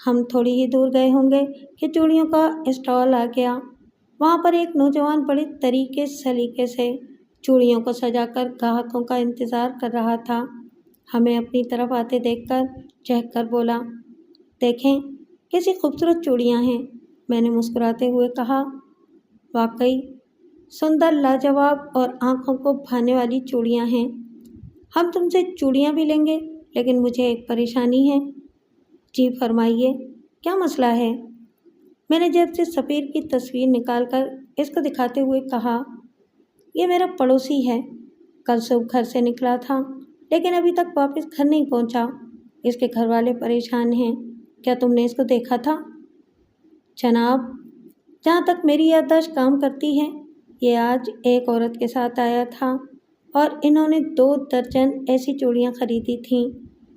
ہم تھوڑی ہی دور گئے ہوں گے کہ چوڑیوں کا اسٹال آ گیا۔ وہاں پر ایک نوجوان بڑے طریقے سلیقے سے چوڑیوں کو سجا کر گاہکوں کا انتظار کر رہا تھا۔ ہمیں اپنی طرف آتے دیکھ کر چہک کر بولا، دیکھیں کیسی خوبصورت چوڑیاں ہیں۔ میں نے مسکراتے ہوئے کہا، واقعی سندر، لاجواب اور آنکھوں کو بھانے والی چوڑیاں ہیں۔ ہم تم سے چوڑیاں بھی لیں گے، لیکن مجھے ایک پریشانی ہے۔ جی فرمائیے، کیا مسئلہ ہے؟ میں نے جیب سے سفیر کی تصویر نکال کر اس کو دکھاتے ہوئے کہا، یہ میرا پڑوسی ہے، کل صبح گھر سے نکلا تھا لیکن ابھی تک واپس گھر نہیں پہنچا۔ اس کے گھر والے پریشان ہیں۔ کیا تم نے اس کو دیکھا تھا؟ جناب، جہاں تک میری یادداشت کام کرتی ہے، یہ آج ایک عورت کے ساتھ آیا تھا اور انہوں نے 2 درجن ایسی چوڑیاں خریدی تھیں۔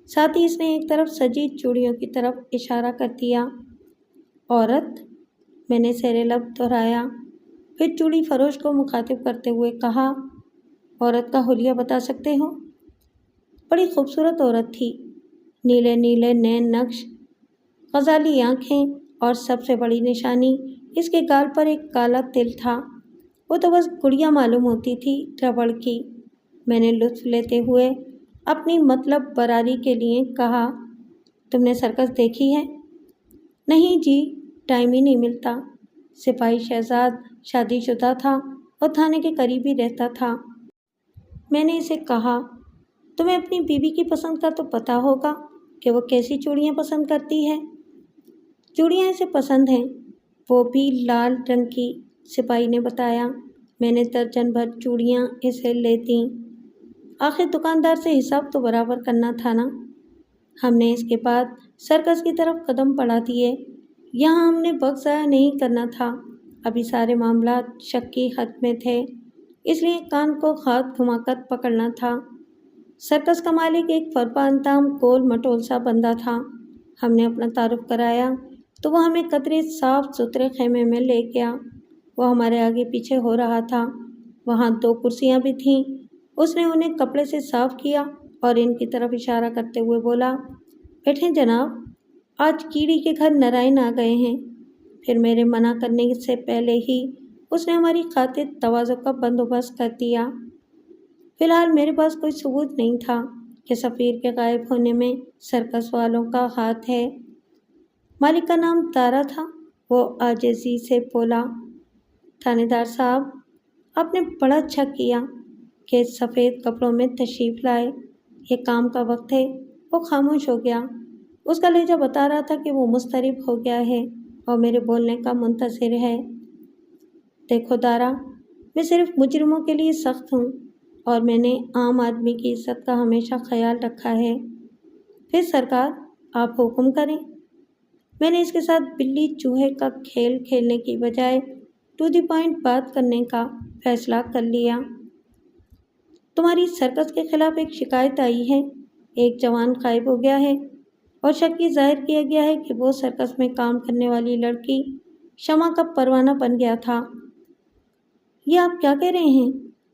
ساتھ ہی اس نے ایک طرف سجی چوڑیوں کی طرف اشارہ کر دیا۔ عورت؟ میں نے زیر لب دہرایا، پھر چوڑی فروش کو مخاطب کرتے ہوئے کہا، عورت کا حلیہ بتا سکتے ہو؟ بڑی خوبصورت عورت تھی، نیلے نیلے نین نقش، غزالی آنکھیں، اور سب سے بڑی نشانی اس کے گال پر ایک کالا تل تھا۔ وہ تو بس گڑیا معلوم ہوتی تھی، ربڑ کی۔ میں نے لطف لیتے ہوئے اپنی مطلب براری کے لیے کہا، تم نے سرکس دیکھی ہے؟ نہیں جی، ٹائم ہی نہیں ملتا۔ سپاہی شہزاد شادی شدہ تھا اور تھانے کے قریب ہی رہتا تھا۔ میں نے اسے کہا، تمہیں اپنی بیوی کی پسند کا تو پتہ ہوگا کہ وہ کیسی چوڑیاں پسند کرتی ہے؟ چوڑیاں اسے پسند ہیں، وہ بھی لال رنگ کی، سپاہی نے بتایا۔ میں نے درجن بھر چوڑیاں اسے لے دیں۔ آخر دکاندار سے حساب تو برابر کرنا تھا نا۔ ہم نے اس کے بعد سرکس کی طرف قدم بڑھا دیے۔ یہاں ہم نے وقت ضائع نہیں کرنا تھا، ابھی سارے معاملات شک کی حد میں تھے، اس لیے کان کو ہاتھ گھما کر پکڑنا تھا۔ سرکس کا مالک ایک فرپا اندام گول مٹول سا بندہ تھا۔ ہم نے اپنا تعارف کرایا تو وہ ہمیں قطرے صاف ستھرے خیمے میں لے گیا۔ وہ ہمارے آگے پیچھے ہو رہا تھا۔ وہاں 2 کرسیاں بھی تھیں۔ اس نے انہیں کپڑے سے صاف کیا اور ان کی طرف اشارہ کرتے ہوئے بولا، بیٹھیں جناب، آج کیڑی کے گھر نارائن آ گئے ہیں۔ پھر میرے منع کرنے سے پہلے ہی اس نے ہماری خاطر تواضع کا بندوبست کر دیا۔ فی الحال میرے پاس کوئی ثبوت نہیں تھا کہ سفیر کے غائب ہونے میں سرکس والوں کا ہاتھ ہے۔ مالک کا نام دارا تھا۔ وہ عاجزی سے بولا، تھانے دار صاحب، آپ نے بڑا اچھا کیا کہ سفید کپڑوں میں تشریف لائے، یہ کام کا وقت ہے۔ وہ خاموش ہو گیا۔ اس کا لہجہ بتا رہا تھا کہ وہ مضطرب ہو گیا ہے اور میرے بولنے کا منتظر ہے۔ دیکھو دارا، میں صرف مجرموں کے لیے سخت ہوں اور میں نے عام آدمی کی عزت کا ہمیشہ خیال رکھا ہے۔ پھر سرکار، آپ حکم کریں۔ میں نے اس کے ساتھ بلی چوہے کا کھیل کھیلنے کی بجائے ٹو دی پوائنٹ بات کرنے کا فیصلہ کر لیا۔ تمہاری سرکس کے خلاف ایک شکایت آئی ہے۔ ایک جوان غائب ہو گیا ہے اور شک یہ ظاہر کیا گیا ہے کہ وہ سرکس میں کام کرنے والی لڑکی شمع کا پروانہ بن گیا تھا۔ یہ آپ کیا کہہ رہے ہیں؟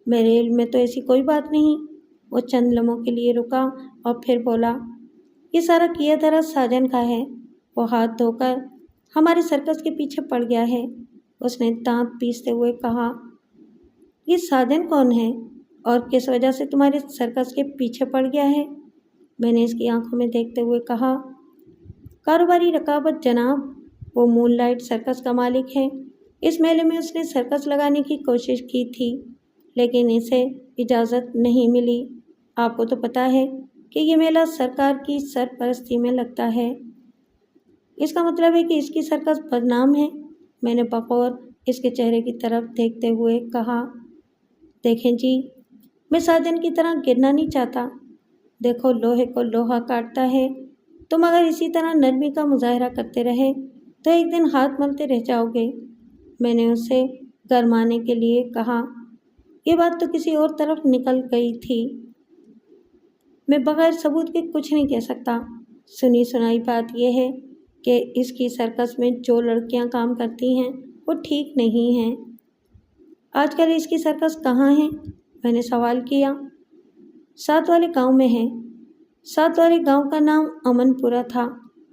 میرے علم میں تو ایسی کوئی بات نہیں۔ وہ چند لمحوں کے لیے رکا اور پھر بولا، یہ سارا کیا دھرا ساجن کا ہے۔ وہ ہاتھ دھو کر ہمارے سرکس کے پیچھے پڑ گیا ہے۔ اس نے دانت پیستے ہوئے کہا، یہ ساجن کون ہے اور کس وجہ سے تمہارے سرکس کے پیچھے پڑ گیا ہے؟ میں نے اس کی آنکھوں میں دیکھتے ہوئے کہا، کاروباری رقابت جناب، وہ مون لائٹ سرکس کا مالک ہے۔ اس میلے میں اس نے سرکس لگانے کی کوشش کی تھی لیکن اسے اجازت نہیں ملی۔ آپ کو تو پتہ ہے کہ یہ میلہ سرکار کی سرپرستی میں لگتا ہے۔ اس کا مطلب ہے کہ اس کی سرکس بدنام ہے؟ میں نے بغور اس کے چہرے کی طرف دیکھتے ہوئے کہا، دیکھیں جی، میں ساجن کی طرح گرنا نہیں چاہتا۔ دیکھو، لوہے کو لوہا کاٹتا ہے۔ تم اگر اسی طرح نرمی کا مظاہرہ کرتے رہے تو ایک دن ہاتھ ملتے رہ جاؤ گے۔ میں نے اسے گرمانے کے لیے کہا، یہ بات تو کسی اور طرف نکل گئی تھی۔ میں بغیر ثبوت کے کچھ نہیں کہہ سکتا۔ سنی سنائی بات یہ ہے کہ اس کی سرکس میں جو لڑکیاں کام کرتی ہیں وہ ٹھیک نہیں ہیں۔ آج کل اس کی سرکس کہاں ہے؟ میں نے سوال کیا۔ 7 والے گاؤں میں ہے۔ 7 والے گاؤں کا نام امن پورہ تھا۔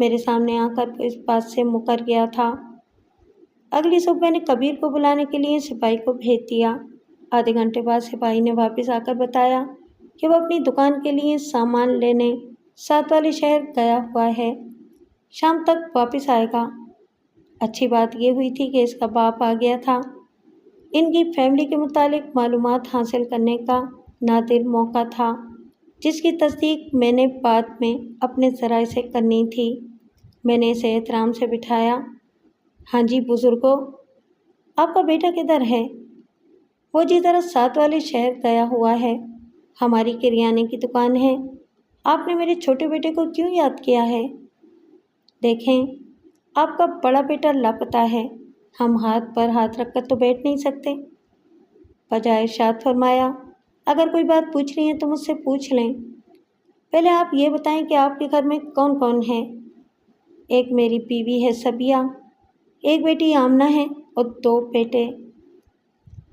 میرے سامنے آ کر وہ اس بات سے مکر گیا تھا۔ اگلی صبح میں نے کبیر کو بلانے کے لیے سپاہی کو بھیج دیا۔ آدھے گھنٹے بعد سپاہی نے واپس آ کر بتایا کہ وہ اپنی دکان کے لیے سامان لینے ساتھ والے شہر گیا ہوا ہے، شام تک واپس آئے گا۔ اچھی بات یہ ہوئی تھی کہ اس کا باپ آ گیا تھا۔ ان کی فیملی کے متعلق معلومات حاصل کرنے کا نادر موقع تھا، جس کی تصدیق میں نے بعد میں اپنے ذرائع سے کرنی تھی۔ میں نے اسے احترام سے بٹھایا۔ ہاں جی بزرگوں، آپ کا بیٹا کدھر ہے؟ وہ جی ذرا ساتھ والے شہر گیا ہوا ہے، ہماری کریانے کی دکان ہے۔ آپ نے میرے چھوٹے بیٹے کو کیوں یاد کیا ہے؟ دیکھیں، آپ کا بڑا بیٹا لاپتہ ہے، ہم ہاتھ پر ہاتھ رکھ کر تو بیٹھ نہیں سکتے۔ بجائے ارشاد فرمایا، اگر کوئی بات پوچھنی ہے تو مجھ سے پوچھ لیں۔ پہلے آپ یہ بتائیں کہ آپ کے گھر میں کون کون ہے؟ ایک میری بیوی ہے صبیہ، ایک بیٹی آمنہ ہے اور 2 بیٹے۔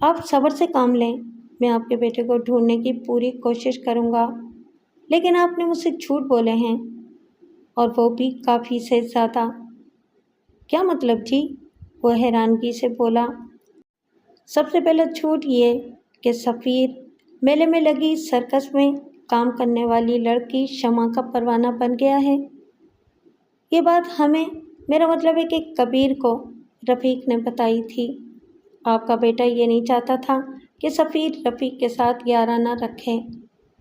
آپ صبر سے کام لیں، میں آپ کے بیٹے کو ڈھونڈنے کی پوری کوشش کروں گا، لیکن آپ نے مجھ سے جھوٹ بولے ہیں، اور وہ بھی کافی سے زیادہ۔ کیا مطلب جی؟ وہ حیرانگی سے بولا۔ سب سے پہلا جھوٹ یہ کہ سفیر میلے میں لگی سرکس میں کام کرنے والی لڑکی شمع کا پروانہ بن گیا ہے۔ یہ بات ہمیں، میرا مطلب ہے کہ کبیر کو، رفیق نے بتائی تھی۔ آپ کا بیٹا یہ نہیں چاہتا تھا کہ سفیر رفیق کے ساتھ یارانہ رکھے۔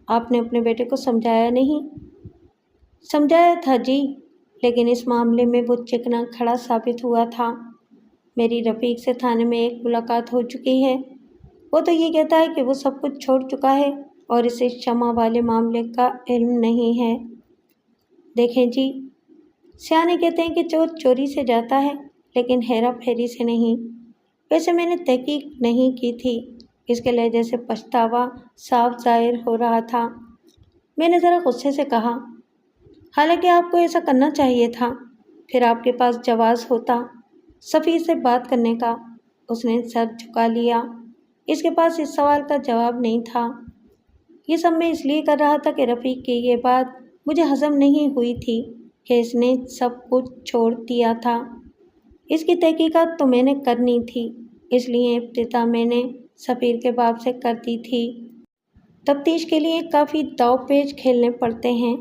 آپ نے اپنے بیٹے کو سمجھایا نہیں؟ سمجھایا تھا جی، لیکن اس معاملے میں وہ چکنا کھڑا ثابت ہوا تھا۔ میری رفیق سے تھانے میں ایک ملاقات ہو چکی ہے۔ وہ تو یہ کہتا ہے کہ وہ سب کچھ چھوڑ چکا ہے اور اسے شمع والے معاملے کا علم نہیں ہے۔ دیکھیں جی، سیانے کہتے ہیں کہ چور چوری سے جاتا ہے، لیکن ہیرا پھیری سے نہیں۔ ویسے میں نے تحقیق نہیں کی تھی۔ اس کے لہجے سے پچھتاوا صاف ظاہر ہو رہا تھا۔ میں نے ذرا غصے سے کہا، حالانکہ آپ کو ایسا کرنا چاہیے تھا، پھر آپ کے پاس جواز ہوتا سفیر سے بات کرنے کا۔ اس نے سر جھکا لیا۔ اس کے پاس اس سوال کا جواب نہیں تھا۔ یہ سب میں اس لیے کر رہا تھا کہ رفیق کی یہ بات مجھے ہضم نہیں ہوئی تھی کہ اس نے سب کچھ چھوڑ دیا تھا۔ اس کی تحقیقات تو میں نے کرنی تھی، اس لیے ابتدا میں نے سفیر کے باپ سے کر دی تھی۔ تفتیش کے لیے کافی داؤ پیچ کھیلنے پڑتے ہیں،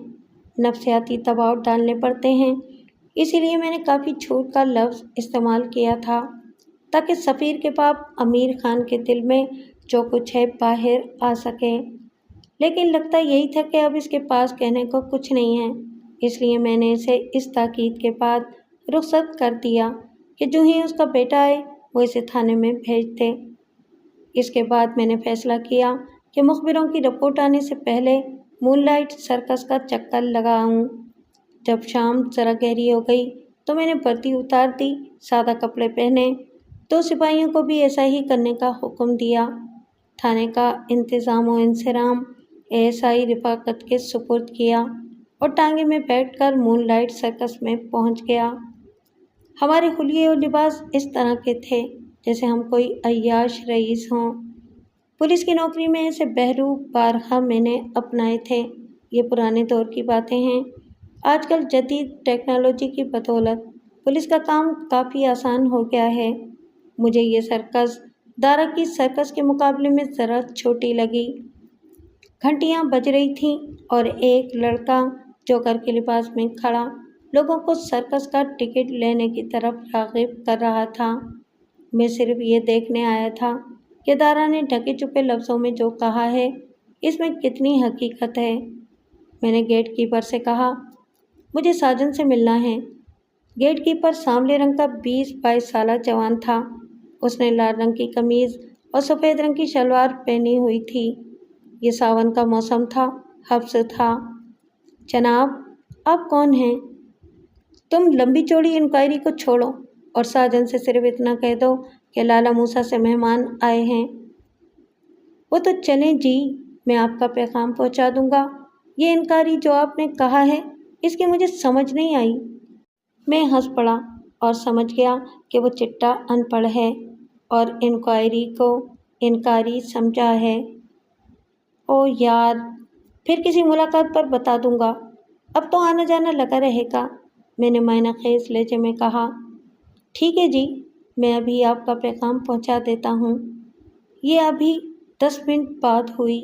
نفسیاتی دباؤ ڈالنے پڑتے ہیں، اسی لیے میں نے کافی جھوٹ کا لفظ استعمال کیا تھا تاکہ سفیر کے باپ امیر خان کے دل میں جو کچھ ہے باہر آ سکے۔ لیکن لگتا یہی تھا کہ اب اس کے پاس کہنے کو کچھ نہیں ہے، اس لیے میں نے اسے اس تاکید کے بعد رخصت کر دیا کہ جو ہی اس کا بیٹا آئے وہ اسے تھانے میں بھیج دے۔ اس کے بعد میں نے فیصلہ کیا کہ مخبروں کی رپورٹ آنے سے پہلے مون لائٹ سرکس کا چکر لگاؤں۔ جب شام ذرا گہری ہو گئی تو میں نے وردی اتار دی، سادہ کپڑے پہنے، 2 سپاہیوں کو بھی ایسا ہی کرنے کا حکم دیا۔ تھانے کا انتظام و انصرام ASI رفاقت کے سپرد کیا اور ٹانگے میں بیٹھ کر مون لائٹ سرکس میں پہنچ گیا۔ ہمارے حلیے اور لباس اس طرح کے تھے جیسے ہم کوئی عیاش رئیس ہوں۔ پولیس کی نوکری میں ایسے بہرو بارہا میں نے اپنائے تھے۔ یہ پرانے دور کی باتیں ہیں۔ آج کل جدید ٹیکنالوجی کی بدولت پولیس کا کام کافی آسان ہو گیا ہے۔ مجھے یہ سرکس دارا کی سرکس کے مقابلے میں ذرا چھوٹی لگی۔ گھنٹیاں بج رہی تھیں اور ایک لڑکا جوکر کے لباس میں کھڑا لوگوں کو سرکس کا ٹکٹ لینے کی طرف راغب کر رہا تھا۔ میں صرف یہ دیکھنے آیا تھا کہ دارا نے ڈھکے چھپے لفظوں میں جو کہا ہے اس میں کتنی حقیقت ہے۔ میں نے گیٹ کیپر سے کہا، مجھے ساجن سے ملنا ہے۔ گیٹ کیپر سانولے رنگ کا 20-22 سالہ جوان تھا۔ اس نے لال رنگ کی قمیض اور سفید رنگ کی شلوار پہنی ہوئی تھی۔ یہ ساون کا موسم تھا، حبس تھا۔ جناب، آپ کون ہیں؟ تم لمبی چوڑی انکوائری کو چھوڑو اور ساجن سے صرف اتنا کہہ دو کہ لالا موسیٰ سے مہمان آئے ہیں۔ وہ تو چلیں جی، میں آپ کا پیغام پہنچا دوں گا۔ یہ انکاری جو آپ نے کہا ہے اس کی مجھے سمجھ نہیں آئی۔ میں ہنس پڑا اور سمجھ گیا کہ وہ چٹا ان پڑھ ہے اور انکوائری کو انکاری سمجھا ہے۔ او یار، پھر کسی ملاقات پر بتا دوں گا، اب تو آنا جانا لگا رہے گا۔ میں نے معنی خیز لہجے میں کہا۔ ٹھیک ہے جی، میں ابھی آپ کا پیغام پہنچا دیتا ہوں۔ یہ ابھی 10 منٹ بعد ہوئی۔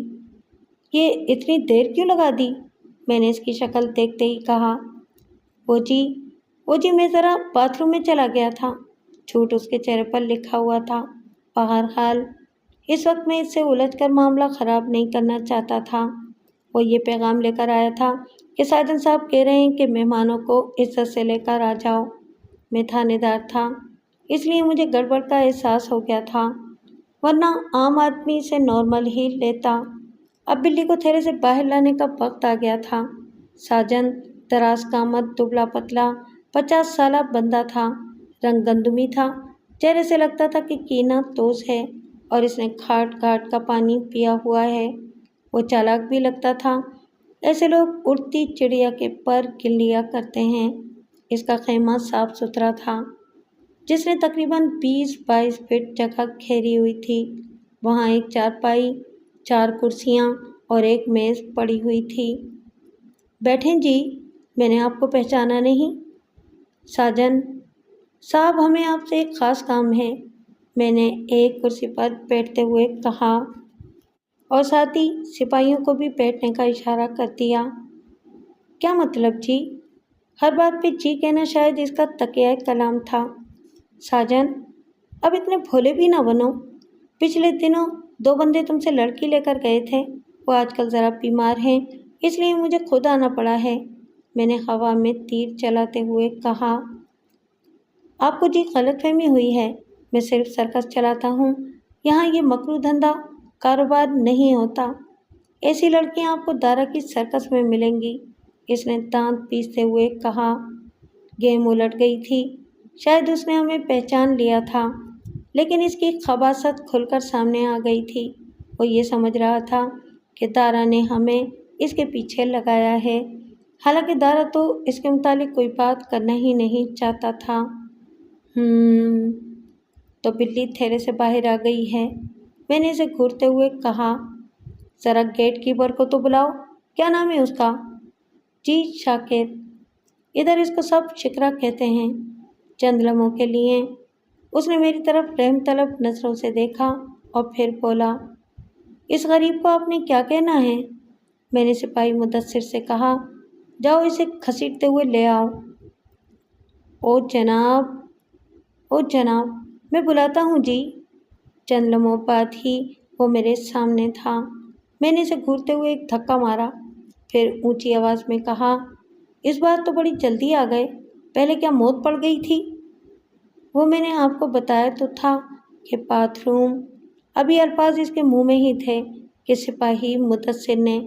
یہ اتنی دیر کیوں لگا دی؟ میں نے اس کی شکل دیکھتے ہی کہا۔ وہ جی میں ذرا باتھ روم میں چلا گیا تھا۔ جھوٹ اس کے چہرے پر لکھا ہوا تھا۔ بہرحال اس وقت میں اس سے الجھ کر معاملہ خراب نہیں کرنا چاہتا تھا۔ وہ یہ پیغام لے کر آیا تھا کہ ساجن صاحب کہہ رہے ہیں کہ مہمانوں کو عزت سے لے کر آ جاؤ۔ میں تھانے دار تھا، اس لیے مجھے گڑبڑ کا احساس ہو گیا تھا، ورنہ عام آدمی اسے نارمل ہی لیتا۔ اب بلی کو تھیلے سے باہر لانے کا وقت آ گیا تھا۔ ساجن دراز قامت، دبلا پتلا، 50 سالہ بندہ تھا۔ رنگ گندمی تھا، چہرے سے لگتا تھا کہ کینہ توز ہے اور اس نے گھاٹ گھاٹ کا پانی پیا ہوا ہے۔ وہ چالاک بھی لگتا تھا۔ ایسے لوگ اڑتی چڑیا کے پر گن لیا کرتے ہیں۔ اس کا خیمہ صاف ستھرا تھا، جس نے تقریباً 20-22 فٹ جگہ گھیری ہوئی تھی۔ وہاں ایک چارپائی، 4 کرسیاں اور ایک میز پڑی ہوئی تھی۔ بیٹھیں جی، میں نے آپ کو پہچانا نہیں۔ ساجن صاحب، ہمیں آپ سے ایک خاص کام ہے، میں نے ایک کرسی پر بیٹھتے ہوئے کہا اور ساتھ ہی سپاہیوں کو بھی بیٹھنے کا اشارہ کر دیا۔ کیا مطلب جی؟ ہر بات پہ جی کہنا شاید اس کا تقیہ کلام تھا۔ ساجن اب اتنے بھولے بھی نہ بنو۔ پچھلے دنوں 2 بندے تم سے لڑکی لے کر گئے تھے، وہ آج کل ذرا بیمار ہیں، اس لیے مجھے خود آنا پڑا ہے، میں نے ہوا میں تیر چلاتے ہوئے کہا۔ آپ کو جی غلط فہمی ہوئی ہے، میں صرف سرکس چلاتا ہوں، یہاں یہ مکرو دھندا کاروبار نہیں ہوتا۔ ایسی لڑکیاں آپ کو دارا کی سرکس میں ملیں گی، اس نے دانت پیستے ہوئے کہا۔ گیم الٹ گئی تھی، شاید اس نے ہمیں پہچان لیا تھا، لیکن اس کی خباثت کھل کر سامنے آ گئی تھی۔ وہ یہ سمجھ رہا تھا کہ دارا نے ہمیں اس کے پیچھے لگایا ہے، حالانکہ دارا تو اس کے متعلق کوئی بات کرنا ہی نہیں چاہتا تھا۔ تو بلی تھیلے سے باہر آ گئی ہے، میں نے اسے گھورتے ہوئے کہا۔ ذرا گیٹ کیپر کو تو بلاؤ، کیا نام ہے اس کا؟ جی شاکر، ادھر اس کو سب شکرا کہتے ہیں۔ چند لمحوں کے لیے اس نے میری طرف رحم طلب نظروں سے دیکھا اور پھر بولا، اس غریب کو آپ نے کیا کہنا ہے؟ میں نے سپاہی مدثر سے کہا، جاؤ اسے گھسیٹتے ہوئے لے آؤ۔ او جناب، میں بلاتا ہوں جی۔ چند لمحوں بعد ہی وہ میرے سامنے تھا۔ میں نے اسے گھورتے ہوئے ایک دھکا مارا، پھر اونچی آواز میں کہا، اس بار تو بڑی جلدی آ گئے، پہلے کیا موت پڑ گئی تھی؟ وہ میں نے آپ کو بتایا تو تھا کہ باتھ روم۔ ابھی الفاظ اس کے منہ میں ہی تھے کہ سپاہی مدثر نے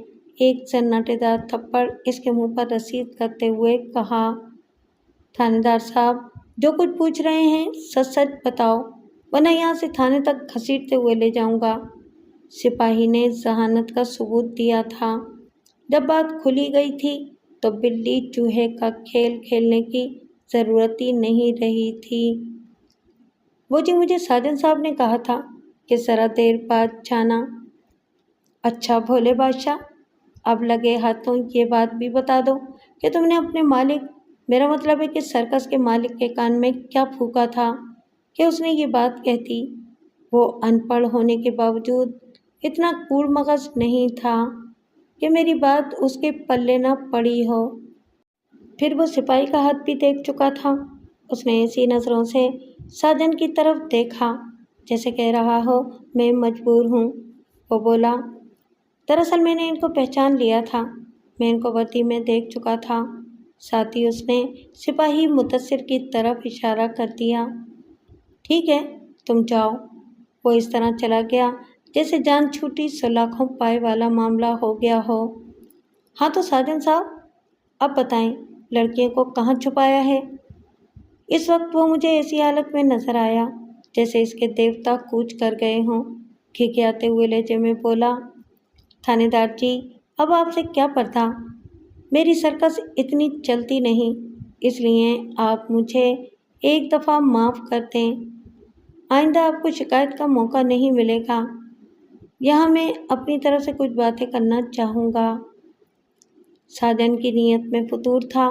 ایک سناٹے دار تھپڑ اس کے منہ پر رسید کرتے ہوئے کہا۔ تھانے دار صاحب، جو کچھ پوچھ رہے ہیں سچ سچ بتاؤ، ورنہ یہاں سے تھانے تک گھسیٹتے ہوئے لے جاؤں گا۔ سپاہی نے ذہانت کا ثبوت دیا تھا۔ جب بات کھلی گئی تھی تو بلی چوہے کا کھیل کھیلنے کی ضرورت ہی نہیں رہی تھی۔ وہ جی مجھے ساجن صاحب نے کہا تھا کہ ذرا دیر بعد جانا۔ اچھا بھولے بادشاہ، اب لگے ہاتھوں یہ بات بھی بتا دو کہ تم نے اپنے مالک، میرا مطلب ہے کہ سرکس کے مالک کے کان میں کیا پھونکا تھا کہ اس نے یہ بات کہتی؟ وہ ان پڑھ ہونے کے باوجود اتنا کور مغز نہیں تھا کہ میری بات اس کے پلے نہ پڑی ہو۔ پھر وہ سپاہی کا ہاتھ بھی دیکھ چکا تھا۔ اس نے ایسی نظروں سے ساجن کی طرف دیکھا جیسے کہہ رہا ہو، میں مجبور ہوں۔ وہ بولا، دراصل میں نے ان کو پہچان لیا تھا، میں ان کو وردی میں دیکھ چکا تھا۔ ساتھ ہی اس نے سپاہی مدثر کی طرف اشارہ کر دیا۔ ٹھیک ہے، تم جاؤ۔ وہ اس طرح چلا گیا جیسے جان چھوٹی سلاخوں پائے والا معاملہ ہو گیا ہو۔ ہاں تو ساجن صاحب، اب بتائیں لڑکیوں کو کہاں چھپایا ہے؟ اس وقت وہ مجھے ایسی حالت میں نظر آیا جیسے اس کے دیوتا کوچ کر گئے ہوں۔ کھکیاتے ہوئے لہجے میں بولا، تھانے دار جی، اب آپ سے کیا پردہ، میری سرکس اتنی چلتی نہیں، اس لیے آپ مجھے ایک دفعہ معاف کر دیں، آئندہ آپ کو شکایت کا موقع نہیں ملے گا۔ یہاں میں اپنی طرف سے کچھ باتیں کرنا چاہوں گا۔ ساجن کی نیت میں فطور تھا،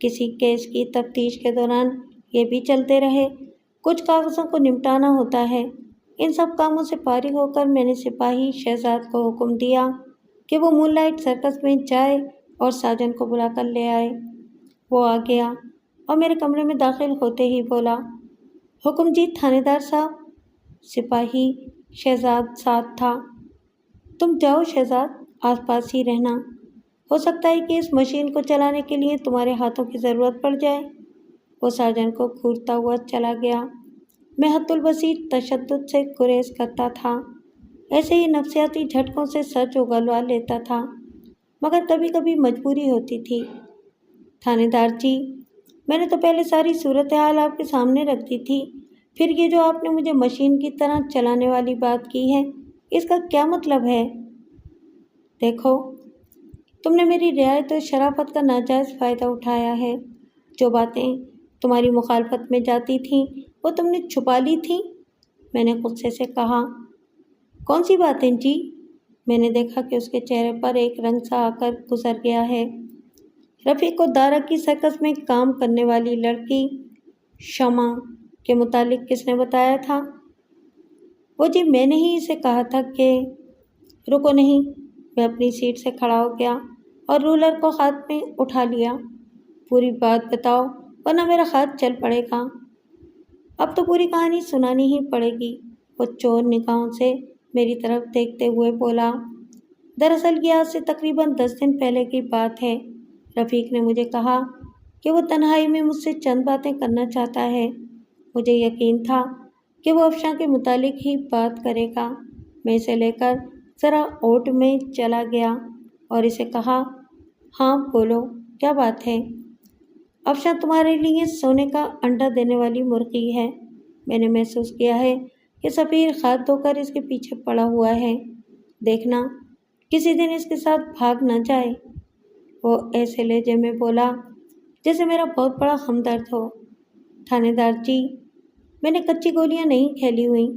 کسی کیس کی تفتیش کے دوران یہ بھی چلتے رہے۔ کچھ کاغذوں کو نمٹانا ہوتا ہے۔ ان سب کاموں سے فارغ ہو کر میں نے سپاہی شہزاد کو حکم دیا کہ وہ مون لائٹ سرکس میں جائے اور ساجن کو بلا کر لے آئے۔ وہ آ گیا اور میرے کمرے میں داخل ہوتے ہی بولا، حکم جی تھانے دار صاحب۔ سپاہی شہزاد ساتھ تھا۔ تم جاؤ شہزاد، آس پاس ہی رہنا، ہو سکتا ہے کہ اس مشین کو چلانے کے لیے تمہارے ہاتھوں کی ضرورت پڑ جائے۔ وہ ساجن کو گھورتا ہوا چلا گیا۔ میں حد الوسیع تشدد سے گریز کرتا تھا، ایسے ہی نفسیاتی جھٹکوں سے سچ اگلوا لیتا تھا، مگر کبھی کبھی مجبوری ہوتی تھی۔ تھانے دار جی، میں نے تو پہلے ساری صورتحال آپ کے سامنے رکھ دی تھی، پھر یہ جو آپ نے مجھے مشین کی طرح چلانے والی بات کی ہے، اس کا کیا مطلب ہے؟ دیکھو، تم نے میری رعایت و شرافت کا ناجائز فائدہ اٹھایا ہے۔ جو باتیں تمہاری مخالفت میں جاتی تھیں وہ تم نے چھپا لی تھیں۔ میں نے غصے سے کہا، کون سی باتیں جی؟ میں نے دیکھا کہ اس کے چہرے پر ایک رنگ سا آ کر گزر گیا ہے۔ رفیق کو دارا کی سرکس میں کام کرنے والی لڑکی شمع کے متعلق کس نے بتایا تھا؟ وہ جی میں نے ہی اسے کہا تھا کہ… رکو نہیں، میں اپنی سیٹ سے کھڑا ہو گیا اور رولر کو ہاتھ میں اٹھا لیا۔ پوری بات بتاؤ ورنہ میرا ہاتھ چل پڑے گا۔ اب تو پوری کہانی سنانی ہی پڑے گی، وہ چور نگاہوں سے میری طرف دیکھتے ہوئے بولا۔ دراصل یہ آج سے تقریباً 10 دن پہلے کی بات ہے۔ رفیق نے مجھے کہا کہ وہ تنہائی میں مجھ سے چند باتیں کرنا چاہتا ہے۔ مجھے یقین تھا کہ وہ افشاں کے متعلق ہی بات کرے گا۔ میں اسے لے کر ذرا اوٹ میں چلا گیا اور اسے کہا، ہاں بولو، کیا بات ہے؟ افشاں تمہارے لیے سونے کا انڈا دینے والی مرغی ہے۔ میں نے محسوس کیا ہے کہ سفیر ہاتھ دھو کر اس کے پیچھے پڑا ہوا ہے۔ دیکھنا کسی دن اس کے ساتھ بھاگ نہ جائے۔ وہ ایسے لہجے میں بولا جیسے میرا بہت بڑا ہمدرد ہو۔ تھانے دار جی، میں نے کچی گولیاں نہیں کھیلی ہوئیں،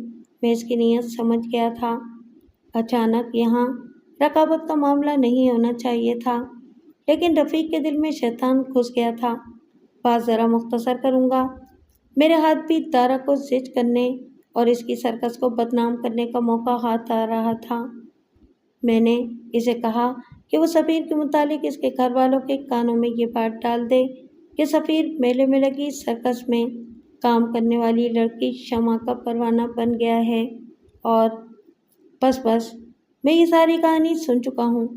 میں اس کی نیت سمجھ گیا تھا۔ اچانک یہاں رقابت کا معاملہ نہیں ہونا چاہیے تھا، لیکن رفیق کے دل میں شیطان گھس گیا تھا۔ بات ذرا مختصر کروں گا، میرے ہاتھ بھی دارا کو زج کرنے اور اس کی سرکس کو بدنام کرنے کا موقع ہاتھ آ رہا تھا۔ میں نے اسے کہا کہ وہ سفیر کے متعلق اس کے گھر والوں کے کانوں میں یہ بات ڈال دے کہ سفیر میلے میں لگی سرکس میں کام کرنے والی لڑکی شمع کا پروانہ بن گیا ہے، اور بس میں یہ ساری کہانی سن چکا ہوں۔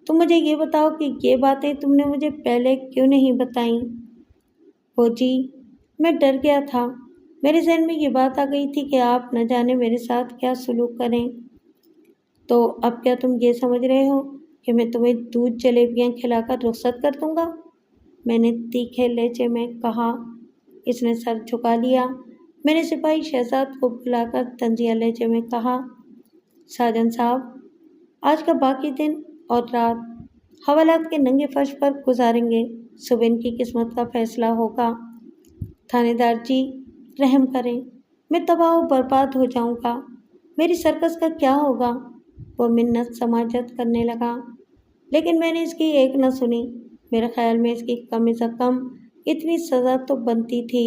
تم مجھے یہ بتاؤ کہ یہ باتیں تم نے مجھے پہلے کیوں نہیں بتائیں؟ وہ جی، میں ڈر گیا تھا۔ میرے ذہن میں یہ بات آ گئی تھی کہ آپ نہ جانے میرے ساتھ کیا سلوک کریں۔ تو اب کیا تم یہ سمجھ رہے ہو کہ میں تمہیں دودھ جلیبیاں کھلا کر رخصت کر دوں گا؟ میں نے تیکھے لہجے میں کہا۔ اس نے سر جھکا لیا۔ میں نے سپاہی شہزاد کو بلا کر طنزیہ لہجے میں کہا، ساجن صاحب، آج کا باقی دن اور رات حوالات کے ننگے فرش پر گزاریں گے، صبح ان کی قسمت کا فیصلہ ہوگا۔ تھانے دار جی، رحم کریں، میں تباہ و برباد ہو جاؤں گا، میری سرکس کا کیا ہوگا؟ وہ منت سماجت کرنے لگا، لیکن میں نے اس کی ایک نہ سنی۔ میرے خیال میں اس کی کم از کم اتنی سزا تو بنتی تھی۔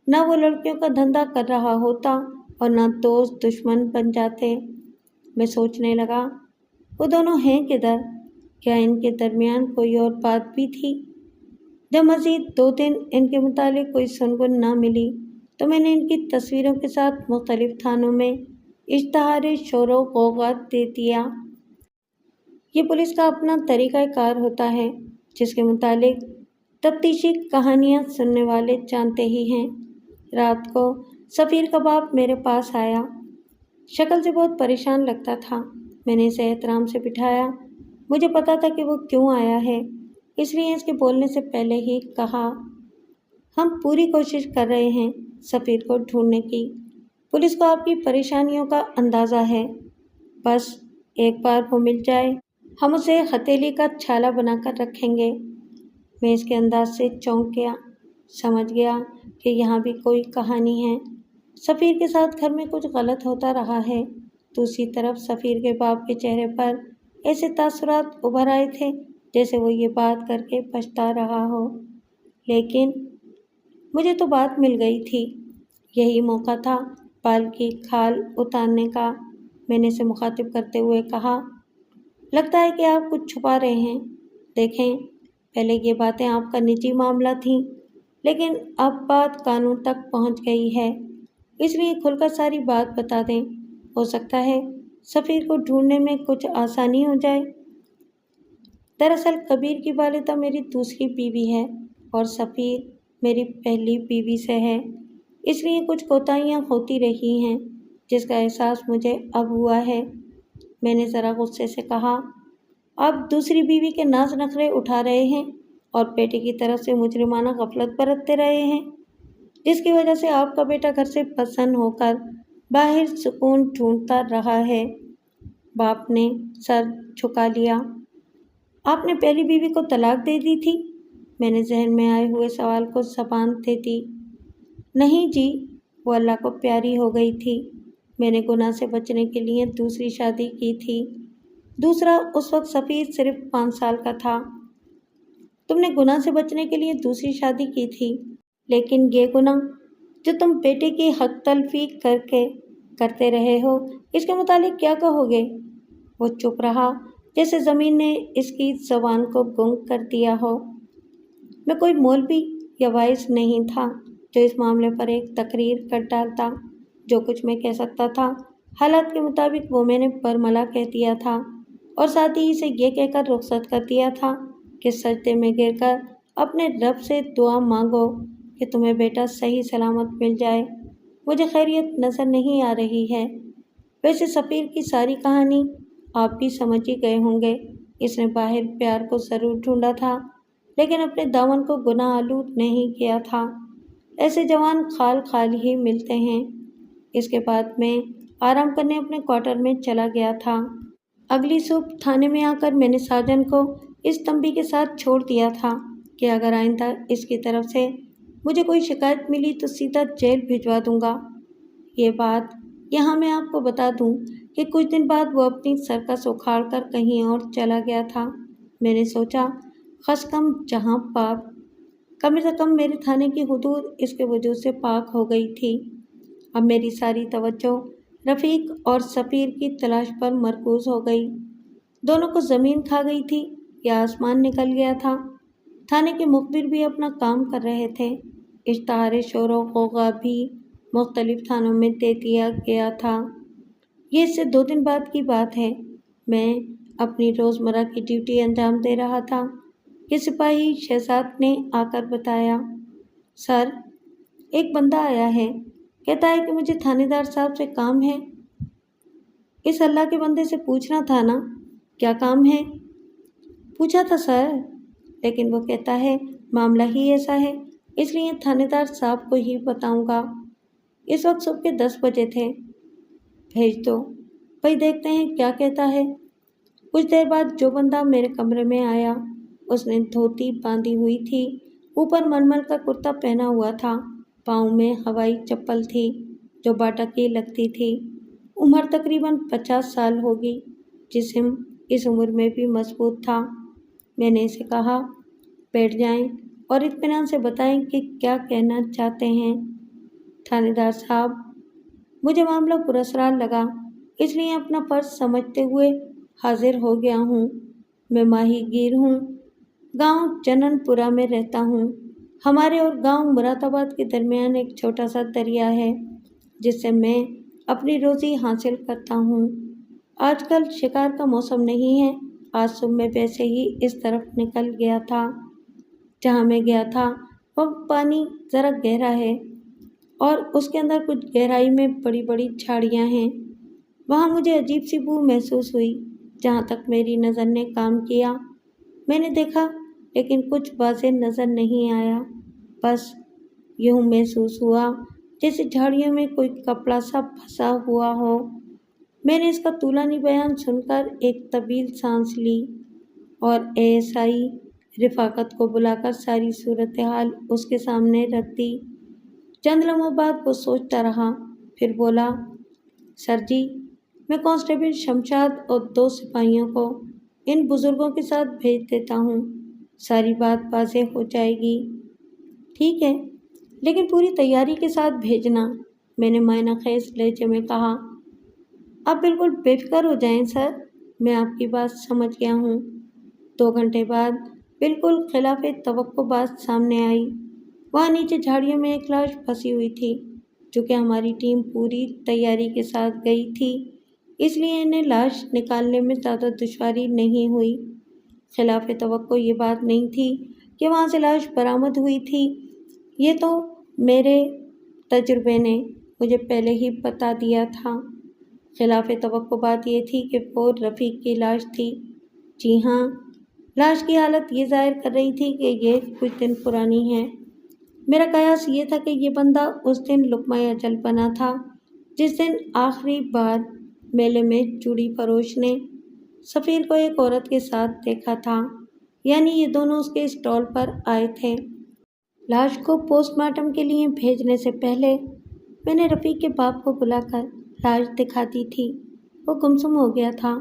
نہ وہ لڑکیوں کا دھندا کر رہا ہوتا اور نہ دوست دشمن بن جاتے۔ میں سوچنے لگا، وہ دونوں ہیں کدھر؟ کیا ان کے درمیان کوئی اور بات بھی تھی؟ جب مزید 2 دن ان کے متعلق کوئی سنگن نہ ملی تو میں نے ان کی تصویروں کے ساتھ مختلف تھانوں میں اشتہار شور و غوغا دے دیا۔ یہ پولیس کا اپنا طریقہ کار ہوتا ہے، جس کے متعلق تفتیشی کہانیاں سننے والے جانتے ہی ہیں۔ رات کو سفیر کا باپ میرے پاس آیا۔ شکل سے بہت پریشان لگتا تھا۔ میں نے اسے احترام سے بٹھایا۔ مجھے پتا تھا کہ وہ کیوں آیا ہے، اس لیے اس کے بولنے سے پہلے ہی کہا، ہم پوری کوشش کر رہے ہیں سفیر کو ڈھونڈنے کی۔ پولیس کو آپ کی پریشانیوں کا اندازہ ہے، بس ایک بار وہ مل جائے ہم اسے ہتھیلی کا چھالا بنا کر رکھیں گے۔ میں اس کے انداز سے چونک گیا، سمجھ گیا کہ یہاں بھی کوئی کہانی ہے۔ سفیر کے ساتھ گھر میں کچھ غلط ہوتا رہا ہے۔ دوسری طرف سفیر کے باپ کے چہرے پر ایسے تاثرات ابھر آئے تھے جیسے وہ یہ بات کر کے پچھتا رہا ہو۔ لیکن مجھے تو بات مل گئی تھی، یہی موقع تھا بال کی کھال اتارنے کا۔ میں نے اسے مخاطب کرتے ہوئے کہا، لگتا ہے کہ آپ کچھ چھپا رہے ہیں۔ دیکھیں، پہلے یہ باتیں آپ کا نجی معاملہ تھیں، لیکن اب بات قانون تک پہنچ گئی ہے، اس لیے کھل کر ساری بات بتا دیں۔ ہو سکتا ہے سفیر کو ڈھونڈنے میں کچھ آسانی ہو جائے۔ دراصل کبیر کی والدہ میری دوسری بیوی ہے اور سفیر میری پہلی بیوی سے ہے، اس لیے کچھ کوتاہیاں ہوتی رہی ہیں جس کا احساس مجھے اب ہوا ہے۔ میں نے ذرا غصے سے کہا، آپ دوسری بیوی کے ناز نخرے اٹھا رہے ہیں اور بیٹے کی طرف سے مجرمانہ غفلت برتتے رہے ہیں، جس کی وجہ سے آپ کا بیٹا گھر سے پسند ہو کر باہر سکون ڈھونڈتا رہا ہے۔ باپ نے سر جھکا لیا۔ آپ نے پہلی بیوی کو طلاق دے دی تھی؟ میں نے ذہن میں آئے ہوئے سوال کو زبان دے دی۔ نہیں جی، وہ اللہ کو پیاری ہو گئی تھی۔ میں نے گناہ سے بچنے کے لیے دوسری شادی کی تھی۔ دوسرا اس وقت سفیر صرف 5 سال کا تھا۔ تم نے گناہ سے بچنے کے لیے دوسری شادی کی تھی، لیکن یہ گناہ جو تم بیٹے کی حق تلفی کر کے کرتے رہے ہو، اس کے متعلق کیا کہو گے؟ وہ چپ رہا، جیسے زمین نے اس کی زبان کو گنگ کر دیا ہو۔ میں کوئی مولوی یا وائز نہیں تھا جو اس معاملے پر ایک تقریر کر ڈالتا۔ جو کچھ میں کہہ سکتا تھا، حالات کے مطابق وہ میں نے برملا کہہ دیا تھا، اور ساتھ ہی اسے یہ کہہ کر رخصت کر دیا تھا کہ سجدے میں گر کر اپنے رب سے دعا مانگو کہ تمہیں بیٹا صحیح سلامت مل جائے۔ مجھے خیریت نظر نہیں آ رہی ہے۔ ویسے سفیر کی ساری کہانی آپ بھی سمجھ ہی گئے ہوں گے۔ اس نے باہر پیار کو ضرور ڈھونڈا تھا، لیکن اپنے دامن کو گناہ آلود نہیں کیا تھا۔ ایسے جوان خال خال ہی ملتے ہیں۔ اس کے بعد میں آرام کرنے اپنے کوارٹر میں چلا گیا تھا۔ اگلی صبح تھانے میں آ کر میں نے ساجن کو اس تنبیہ کے ساتھ چھوڑ دیا تھا کہ اگر آئندہ اس کی طرف سے مجھے کوئی شکایت ملی تو سیدھا جیل بھجوا دوں گا۔ یہ بات یہاں میں آپ کو بتا دوں کہ کچھ دن بعد وہ اپنی سرکس اکھاڑ کر کہیں اور چلا گیا تھا۔ میں نے سوچا، خس کم جہاں پاک، کم سے کم میرے تھانے کی حدود اس کے وجود سے پاک ہو گئی تھی۔ اب میری ساری توجہ رفیق اور سفیر کی تلاش پر مرکوز ہو گئی۔ دونوں کو زمین کھا گئی تھی یا آسمان نکل گیا تھا۔ تھانے کے مخبر بھی اپنا کام کر رہے تھے۔ اشتہار شور و غوغا بھی مختلف تھانوں میں دے دیا گیا تھا۔ یہ اس سے 2 دن بعد کی بات ہے۔ میں اپنی روزمرہ کی ڈیوٹی انجام دے رہا تھا کہ سپاہی شہزاد نے آ کر بتایا، سر، ایک بندہ آیا ہے، کہتا ہے کہ مجھے تھانے دار صاحب سے کام ہے۔ اس اللہ کے بندے سے پوچھنا تھا نا، کیا کام ہے؟ پوچھا تھا سر، لیکن وہ کہتا ہے معاملہ ہی ایسا ہے، اس لیے تھانے دار صاحب کو ہی بتاؤں گا۔ اس وقت صبح کے 10 بجے تھے۔ بھیج دو، بھائی دیکھتے ہیں کیا کہتا ہے۔ کچھ دیر بعد جو بندہ میرے کمرے میں آیا، اس نے دھوتی باندھی ہوئی تھی، اوپر ململ کا کرتا پہنا ہوا تھا، پاؤں میں ہوائی چپل تھی جو باٹا کی لگتی تھی۔ عمر تقریباً 50 سال ہوگی۔ جسم اس عمر میں بھی مضبوط تھا۔ میں نے اسے کہا، بیٹھ جائیں اور اطمینان سے بتائیں کہ کیا کہنا چاہتے ہیں۔ تھانے دار صاحب، مجھے معاملہ پراسرار لگا، اس لیے اپنا فرض سمجھتے ہوئے حاضر ہو گیا ہوں۔ میں ماہی گیر ہوں، گاؤں جنن پورہ میں رہتا ہوں۔ ہمارے اور گاؤں مراد آباد کے درمیان ایک چھوٹا سا دریا ہے جس سے میں اپنی روزی حاصل کرتا ہوں۔ آج کل شکار کا موسم نہیں ہے۔ آج صبح میں ویسے ہی اس طرف نکل گیا تھا۔ جہاں میں گیا تھا وہ پانی ذرا گہرا ہے اور اس کے اندر کچھ گہرائی میں بڑی بڑی جھاڑیاں ہیں۔ وہاں مجھے عجیب سی بو محسوس ہوئی۔ جہاں تک میری نظر نے کام کیا، میں نے دیکھا، لیکن کچھ واضح نظر نہیں آیا۔ بس یوں محسوس ہوا جیسے جھاڑیوں میں کوئی کپڑا سا پھنسا ہوا ہو۔ میں نے اس کا طولانی بیان سن کر ایک طویل سانس لی اور ASI رفاقت کو بلا کر ساری صورتحال اس کے سامنے رکھ دی۔ چند لمحوں بعد وہ سوچتا رہا، پھر بولا، سر جی، میں کانسٹیبل شمشاد اور 2 سپاہیوں کو ان بزرگوں کے ساتھ بھیج دیتا ہوں، ساری بات واضح ہو جائے گی۔ ٹھیک ہے، لیکن پوری تیاری کے ساتھ بھیجنا، میں نے معنی خیز لہجے میں کہا۔ آپ بالکل بے فکر ہو جائیں سر، میں آپ کی بات سمجھ گیا ہوں۔ 2 گھنٹے بعد بالکل خلاف توقع بات سامنے آئی۔ وہاں نیچے جھاڑیوں میں ایک لاش پھنسی ہوئی تھی، جو کہ ہماری ٹیم پوری تیاری کے ساتھ گئی تھی، اس لیے انہیں لاش نکالنے میں زیادہ دشواری نہیں ہوئی۔ خلاف توقع یہ بات نہیں تھی کہ وہاں سے لاش برآمد ہوئی تھی، یہ تو میرے تجربے نے مجھے پہلے ہی بتا دیا تھا۔ خلاف توقع بات یہ تھی کہ وہ رفیق کی لاش تھی۔ جی ہاں، لاش کی حالت یہ ظاہر کر رہی تھی کہ یہ کچھ دن پرانی ہے۔ میرا قیاس یہ تھا کہ یہ بندہ اس دن لقمہ اجل بنا تھا جس دن آخری بار میلے میں چوڑی فروش نے سفیر کو ایک عورت کے ساتھ دیکھا تھا، یعنی یہ دونوں اس کے اسٹال پر آئے تھے۔ لاش کو پوسٹ مارٹم کے لیے بھیجنے سے پہلے میں نے رفیق کے باپ کو بلا کر لاش دکھا دی تھی، وہ گمسم ہو گیا تھا۔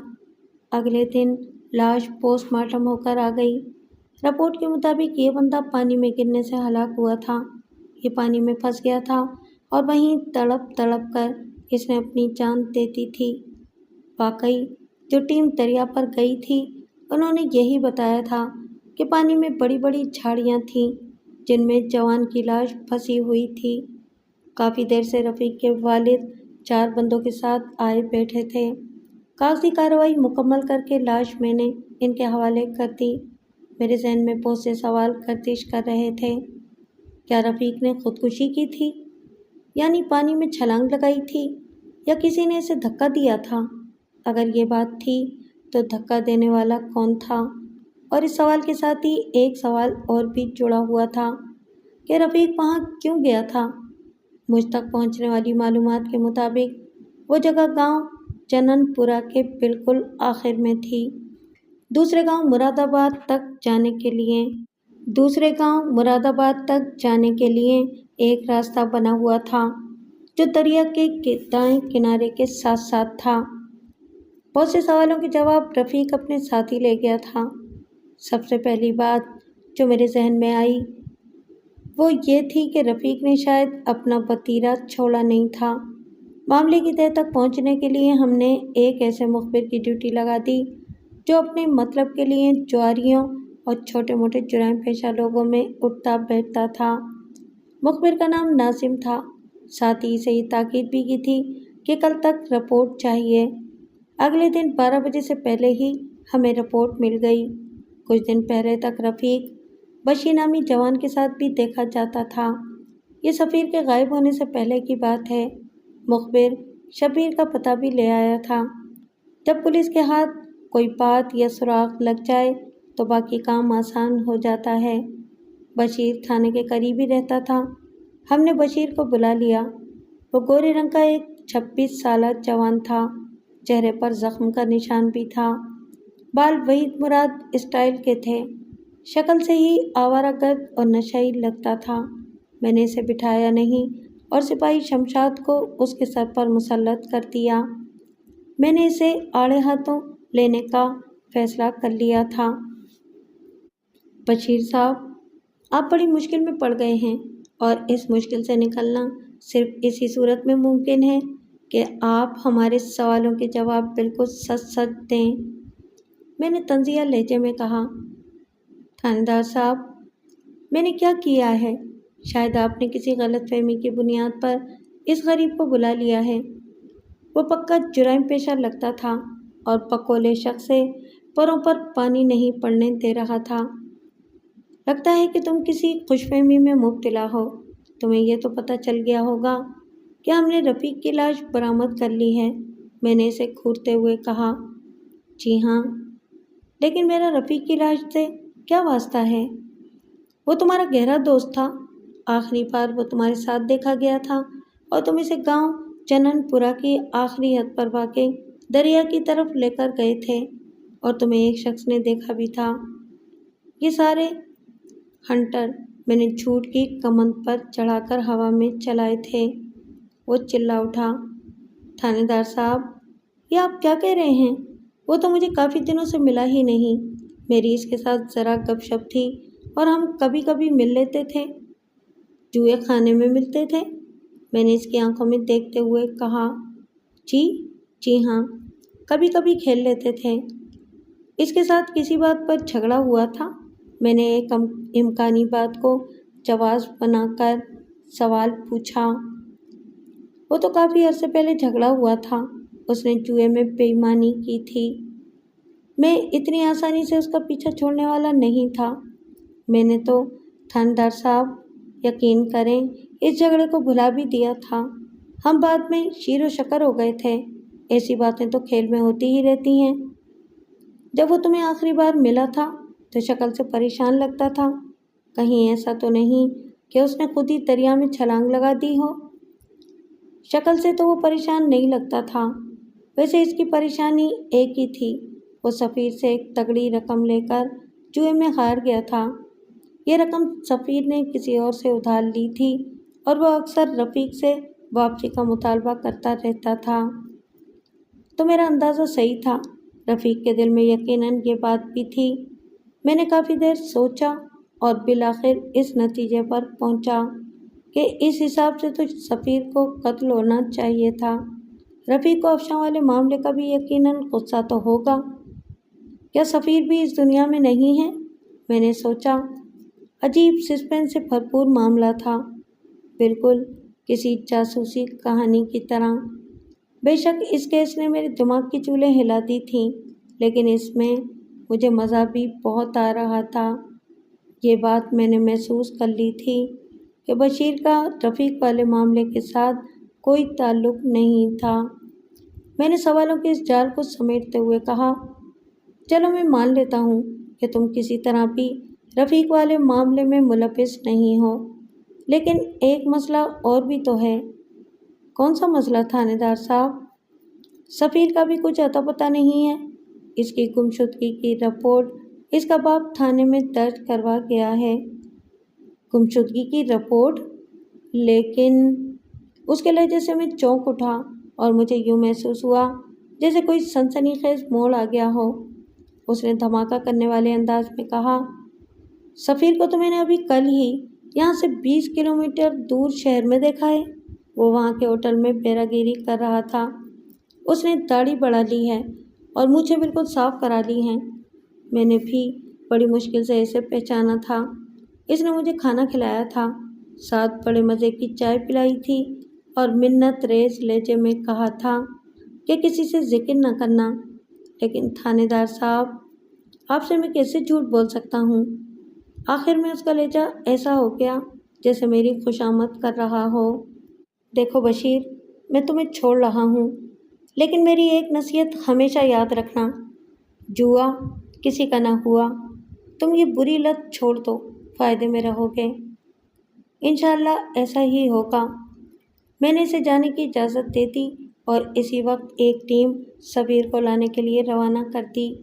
اگلے دن لاش پوسٹ مارٹم ہو کر آ گئی۔ رپورٹ کے مطابق یہ بندہ پانی میں گرنے سے ہلاک ہوا تھا۔ یہ پانی میں پھنس گیا تھا اور وہیں تڑپ تڑپ کر اس نے اپنی جان دے دی تھی۔ واقعی جو ٹیم دریا پر گئی تھی انہوں نے یہی بتایا تھا کہ پانی میں بڑی بڑی جھاڑیاں تھیں جن میں جوان کی لاش پھنسی ہوئی تھی۔ کافی دیر سے رفیق کے والد 4 بندوں کے ساتھ آئے بیٹھے تھے۔ کاغذی کارروائی مکمل کر کے لاش میں نے ان کے حوالے کر دی۔ میرے ذہن میں بہت سے سوال گردش کر رہے تھے۔ کیا رفیق نے خودکشی کی تھی؟ یعنی پانی میں چھلانگ لگائی تھی یا کسی نے اسے دھکا دیا تھا؟ اگر یہ بات تھی تو دھکا دینے والا کون تھا؟ اور اس سوال کے ساتھ ہی ایک سوال اور بھی جڑا ہوا تھا کہ رفیق وہاں کیوں گیا تھا؟ مجھ تک پہنچنے والی معلومات کے مطابق وہ جگہ گاؤں جنن پورہ کے بالکل آخر میں تھی۔ دوسرے گاؤں مراد آباد تک جانے کے لیے ایک راستہ بنا ہوا تھا جو دریا کے دائیں کنارے کے ساتھ ساتھ تھا۔ بہت سے سوالوں کے جواب رفیق اپنے ساتھ ہی لے گیا تھا۔ سب سے پہلی بات جو میرے ذہن میں آئی وہ یہ تھی کہ رفیق نے شاید اپنا وتیرہ چھوڑا نہیں تھا۔ معاملے کی تہہ تک پہنچنے کے لیے ہم نے ایک ایسے مخبر کی ڈیوٹی لگا دی جو اپنے مطلب کے لیے جواریوں اور چھوٹے موٹے جرائم پیشہ لوگوں میں اٹھتا بیٹھتا تھا۔ مخبر کا نام ناظم تھا، ساتھ ہی اسے یہ تاکید بھی کی تھی کہ کل تک رپورٹ چاہیے۔ اگلے دن 12 بجے سے پہلے ہی ہمیں رپورٹ مل گئی۔ کچھ دن پہلے تک رفیق بشیر نامی جوان کے ساتھ بھی دیکھا جاتا تھا۔ یہ سفیر کے غائب ہونے سے پہلے کی بات ہے۔ مخبر شبیر کا پتہ بھی لے آیا تھا۔ جب پولیس کے ہاتھ کوئی بات یا سراغ لگ جائے تو باقی کام آسان ہو جاتا ہے۔ بشیر تھانے کے قریب ہی رہتا تھا۔ ہم نے بشیر کو بلا لیا۔ وہ گورے رنگ کا ایک 26 سالہ جوان تھا، چہرے پر زخم کا نشان بھی تھا۔ بال وحید مراد اسٹائل کے تھے، شکل سے ہی آوارہ گرد اور نشئی لگتا تھا۔ میں نے اسے بٹھایا نہیں اور سپاہی شمشاد کو اس کے سر پر مسلط کر دیا۔ میں نے اسے آڑے ہاتھوں لینے کا فیصلہ کر لیا تھا۔ بشیر صاحب، آپ بڑی مشکل میں پڑ گئے ہیں اور اس مشکل سے نکلنا صرف اسی صورت میں ممکن ہے کہ آپ ہمارے سوالوں کے جواب بالکل سچ سچ دیں، میں نے طنزیہ لہجے میں کہا۔ تھانے دار صاحب، میں نے کیا کیا ہے؟ شاید آپ نے کسی غلط فہمی کی بنیاد پر اس غریب کو بلا لیا ہے۔ وہ پکا جرائم پیشہ لگتا تھا اور پکولے شخص سے پروں پر پانی نہیں پڑنے دے رہا تھا۔ لگتا ہے کہ تم کسی خوش فہمی میں مبتلا ہو۔ تمہیں یہ تو پتہ چل گیا ہوگا کہ ہم نے رفیق کی لاش برآمد کر لی ہے، میں نے اسے گھورتے ہوئے کہا۔ جی ہاں، لیکن میرا رفیق کی لاش سے کیا واسطہ ہے؟ وہ تمہارا گہرا دوست تھا۔ آخری بار وہ تمہارے ساتھ دیکھا گیا تھا اور تم اسے گاؤں جنن پورہ کی آخری حد پر واقع دریا کی طرف لے کر گئے تھے اور تمہیں ایک شخص نے دیکھا بھی تھا۔ یہ سارے ہنٹر میں نے جھوٹ کی کمند پر چڑھا کر ہوا میں چلائے تھے، وہ چلا اٹھا۔ تھانے دار صاحب، یہ آپ کیا کہہ رہے ہیں؟ وہ تو مجھے کافی دنوں سے ملا ہی نہیں۔ میری اس کے ساتھ ذرا گپ شپ تھی اور ہم کبھی کبھی مل لیتے تھے۔ جوئے خانے میں ملتے تھے؟ میں نے اس کی آنکھوں میں دیکھتے ہوئے کہا۔ جی ہاں، کبھی کبھی کھیل لیتے تھے۔ اس کے ساتھ کسی بات پر جھگڑا ہوا تھا؟ میں نے ایک امکانی بات کو جواز بنا کر سوال پوچھا۔ وہ تو کافی عرصے پہلے جھگڑا ہوا تھا۔ اس نے جوئے میں بے ایمانی کی تھی۔ میں اتنی آسانی سے اس کا پیچھا چھوڑنے والا نہیں تھا۔ میں نے تو تھاندار صاحب، یقین کریں، اس جھگڑے کو بھلا بھی دیا تھا۔ ہم بعد میں شیر و شکر ہو گئے تھے۔ ایسی باتیں تو کھیل میں ہوتی ہی رہتی ہیں۔ جب وہ تمہیں آخری بار ملا تھا تو شکل سے پریشان لگتا تھا۔ کہیں ایسا تو نہیں کہ اس نے خود ہی دریا میں چھلانگ لگا دی ہو؟ شکل سے تو وہ پریشان نہیں لگتا تھا۔ ویسے اس کی پریشانی ایک ہی تھی، وہ سفیر سے ایک تگڑی رقم لے کر جوئے میں ہار گیا تھا۔ یہ رقم سفیر نے کسی اور سے ادھار لی تھی اور وہ اکثر رفیق سے واپسی کا مطالبہ کرتا رہتا تھا۔ تو میرا اندازہ صحیح تھا۔ رفیق کے دل میں یقیناً یہ بات بھی تھی۔ میں نے کافی دیر سوچا اور بالآخر اس نتیجے پر پہنچا کہ اس حساب سے تو سفیر کو قتل ہونا چاہیے تھا۔ رفیق کو افشاں والے معاملے کا بھی یقیناً غصہ تو ہوگا۔ کیا سفیر بھی اس دنیا میں نہیں ہے؟ میں نے سوچا۔ عجیب سسپینس سے بھرپور معاملہ تھا، بالکل کسی جاسوسی کہانی کی طرح۔ بے شک اس کیس نے میرے دماغ کی چولیں ہلا دی تھیں، لیکن اس میں مجھے مزہ بھی بہت آ رہا تھا۔ یہ بات میں نے محسوس کر لی تھی کہ بشیر کا رفیق والے معاملے کے ساتھ کوئی تعلق نہیں تھا۔ میں نے سوالوں کے اس جال کو سمیٹتے ہوئے کہا، چلو میں مان لیتا ہوں کہ تم کسی طرح بھی رفیق والے معاملے میں ملوث نہیں ہو، لیکن ایک مسئلہ اور بھی تو ہے۔ کون سا مسئلہ تھانے دار صاحب؟ سفیر کا بھی کچھ اتا پتہ نہیں ہے۔ اس کی گمشدگی کی رپورٹ اس کا باپ تھانے میں درج کروا گیا ہے۔ گمشدگی کی رپورٹ؟ لیکن اس کے لہجے سے میں چونک اٹھا اور مجھے یوں محسوس ہوا جیسے کوئی سنسنی خیز موڑ آ گیا ہو۔ اس نے دھماکہ کرنے والے انداز میں کہا، سفیر کو تو میں نے ابھی کل ہی یہاں سے 20 کلومیٹر دور شہر میں دیکھا ہے۔ وہ وہاں کے ہوٹل میں بیرا گیری کر رہا تھا۔ اس نے داڑھی بڑھا لی ہے اور مونچھیں بالکل صاف کرا لی ہیں۔ میں نے بھی بڑی مشکل سے اسے پہچانا تھا۔ اس نے مجھے کھانا کھلایا تھا، ساتھ بڑے مزے کی چائے پلائی تھی اور منت ریز لہجے میں کہا تھا کہ کسی سے ذکر نہ کرنا۔ لیکن تھانے دار صاحب، آپ سے میں کیسے جھوٹ بول سکتا ہوں؟ آخر میں اس کا لہجہ ایسا ہو گیا جیسے میری خوشامد کر رہا ہو۔ دیکھو بشیر، میں تمہیں چھوڑ رہا ہوں، لیکن میری ایک نصیحت ہمیشہ یاد رکھنا، جوا کسی کا نہ ہوا۔ تم یہ بری لت چھوڑ دو، فائدے میں رہو گے۔ انشاءاللہ ایسا ہی ہوگا۔ میں نے اسے جانے کی اجازت دے دی اور اسی وقت ایک ٹیم سفیر کو لانے کے لیے روانہ کر دی۔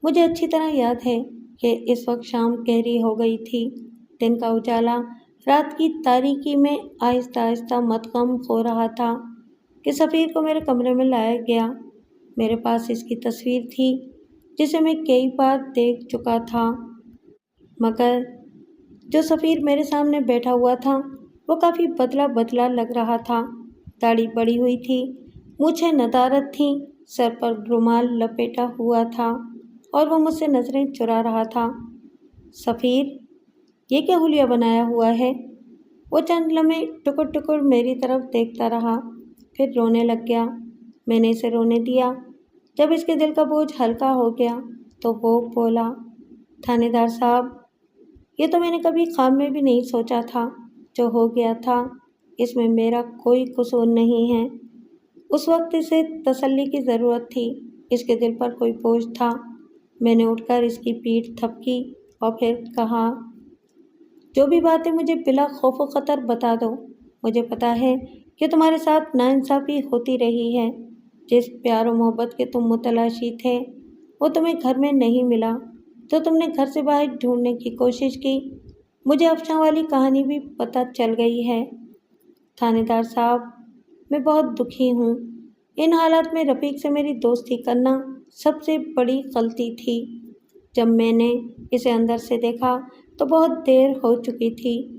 مجھے اچھی طرح یاد ہے کہ اس وقت شام گہری ہو گئی تھی۔ دن کا اجالا رات کی تاریکی میں آہستہ آہستہ مدغم ہو رہا تھا کہ سفیر کو میرے کمرے میں لایا گیا۔ میرے پاس اس کی تصویر تھی جسے میں کئی بار دیکھ چکا تھا، مگر جو سفیر میرے سامنے بیٹھا ہوا تھا وہ کافی بدلا بدلا لگ رہا تھا۔ داڑھی بڑھی ہوئی تھی، مونچھیں ندارت تھیں، سر پر رومال لپیٹا ہوا تھا اور وہ مجھ سے نظریں چرا رہا تھا۔ سفیر، یہ کیا حلیہ بنایا ہوا ہے؟ وہ چند لمحے ٹکر ٹکر میری طرف دیکھتا رہا، پھر رونے لگ گیا۔ میں نے اسے رونے دیا۔ جب اس کے دل کا بوجھ ہلکا ہو گیا تو وہ بولا، تھانے دار صاحب، یہ تو میں نے کبھی خواب میں بھی نہیں سوچا تھا۔ جو ہو گیا تھا اس میں میرا کوئی قصور نہیں ہے۔ اس وقت اسے تسلی کی ضرورت تھی، اس کے دل پر کوئی بوجھ تھا۔ میں نے اٹھ کر اس کی پیٹھ تھپکی اور پھر کہا، جو بھی باتیں مجھے بلا خوف و خطر بتا دو۔ مجھے پتا ہے کہ تمہارے ساتھ ناانصافی ہوتی رہی ہے۔ جس پیار و محبت کے تم متلاشی تھے وہ تمہیں گھر میں نہیں ملا تو تم نے گھر سے باہر ڈھونڈنے کی کوشش کی۔ مجھے افشاں والی کہانی بھی پتہ چل گئی ہے۔ تھانے دار صاحب، میں بہت دکھی ہوں۔ ان حالات میں رفیق سے میری دوستی کرنا سب سے بڑی غلطی تھی۔ جب میں نے اسے اندر سے دیکھا تو بہت دیر ہو چکی تھی۔